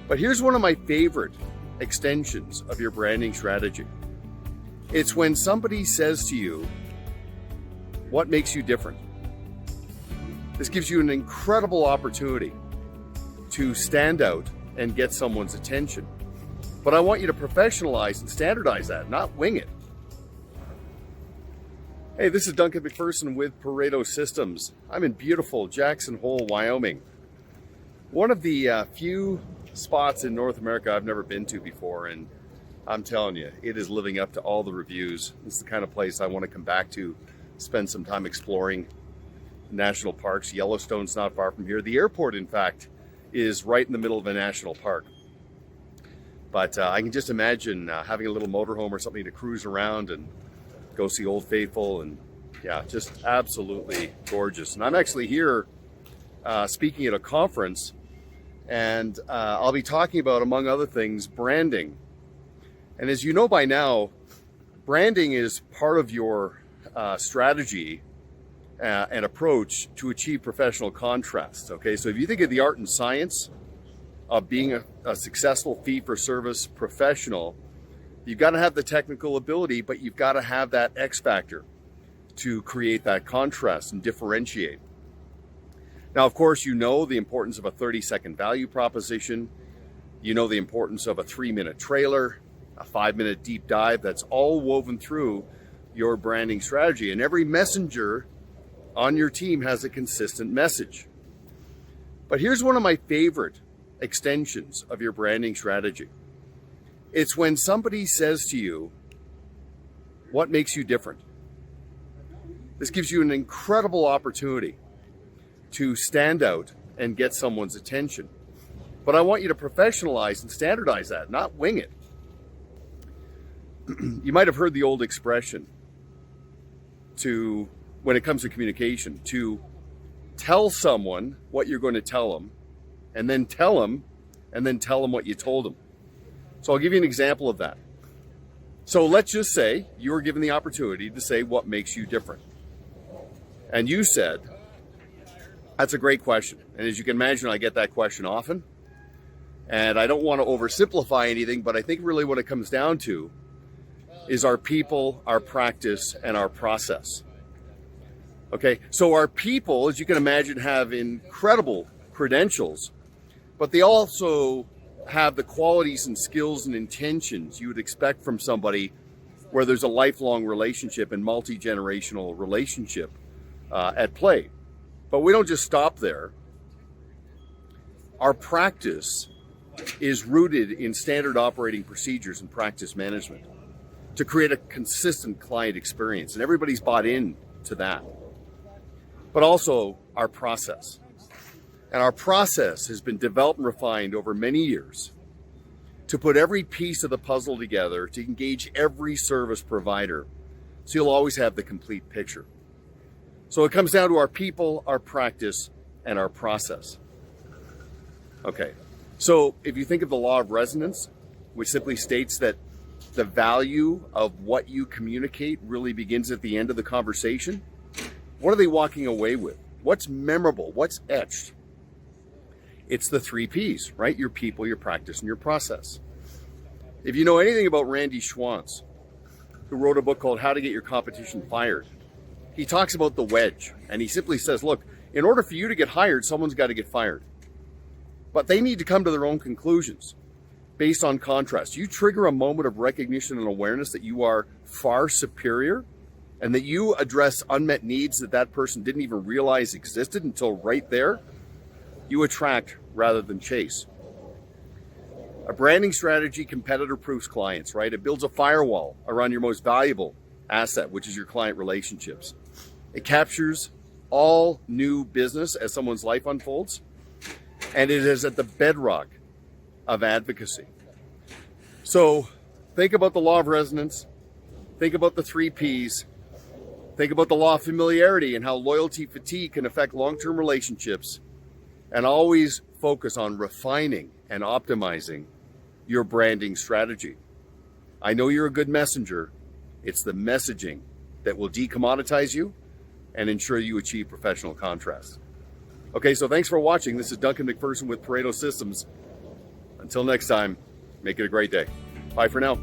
But here's one of my favorite extensions of your branding strategy. It's when somebody says to you, what makes you different? This gives you an incredible opportunity to stand out and get someone's attention. But I want you to professionalize and standardize that, not wing it. Hey, this is Duncan MacPherson with Pareto Systems. I'm in beautiful Jackson Hole, Wyoming. One of the few spots in North America I've never been to before, and I'm telling you, it is living up to all the reviews. It's the kind of place I want to come back to, spend some time exploring national parks. Yellowstone's not far from here. The airport, in fact, is right in the middle of a national park. But I can just imagine having a little motorhome or something to cruise around and go see Old Faithful, and yeah, just absolutely gorgeous. And I'm actually here speaking at a conference, and I'll be talking about, among other things, branding. And as you know by now, branding is part of your strategy and approach to achieve professional contrast. Okay, so if you think of the art and science of being a successful fee-for-service professional, you've got to have the technical ability, but you've got to have that X factor to create that contrast and differentiate. Now, of course, you know the importance of a 30-second value proposition. You know the importance of a 3-minute trailer, a 5-minute deep dive. That's all woven through your branding strategy. And every messenger on your team has a consistent message. But here's one of my favorite extensions of your branding strategy. It's when somebody says to you, what makes you different? This gives you an incredible opportunity to stand out and get someone's attention. But I want you to professionalize and standardize that, not wing it. You might have heard the old expression when it comes to communication, to tell someone what you're going to tell them, and then tell them what you told them. So I'll give you an example of that. So let's just say you were given the opportunity to say what makes you different. And you said, that's a great question. And as you can imagine, I get that question often. And I don't want to oversimplify anything, but I think really what it comes down to is our people, our practice, and our process. Okay, so our people, as you can imagine, have incredible credentials, but they also have the qualities and skills and intentions you would expect from somebody where there's a lifelong relationship and multi-generational relationship at play. But we don't just stop there. Our practice is rooted in standard operating procedures and practice management to create a consistent client experience. And everybody's bought in to that. But also our process. And our process has been developed and refined over many years to put every piece of the puzzle together to engage every service provider. So you'll always have the complete picture. So it comes down to our people, our practice, and our process. Okay, so if you think of the law of resonance, which simply states that the value of what you communicate really begins at the end of the conversation, what are they walking away with? What's memorable? What's etched? It's the 3 Ps, right? Your people, your practice, and your process. If you know anything about Randy Schwantz, who wrote a book called How to Get Your Competition Fired, he talks about the wedge, and he simply says, look, in order for you to get hired, someone's got to get fired. But they need to come to their own conclusions based on contrast. You trigger a moment of recognition and awareness that you are far superior and that you address unmet needs that person didn't even realize existed until right there. You attract rather than chase. A branding strategy competitor-proofs clients, right? It builds a firewall around your most valuable asset, which is your client relationships. It captures all new business as someone's life unfolds, and it is at the bedrock of advocacy. So think about the law of resonance, think about the 3 Ps, think about the law of familiarity and how loyalty fatigue can affect long-term relationships, and always focus on refining and optimizing your branding strategy. I know you're a good messenger. It's the messaging that will decommoditize you and ensure you achieve professional contrast. Okay, so thanks for watching. This is Duncan MacPherson with Pareto Systems. Until next time, make it a great day. Bye for now.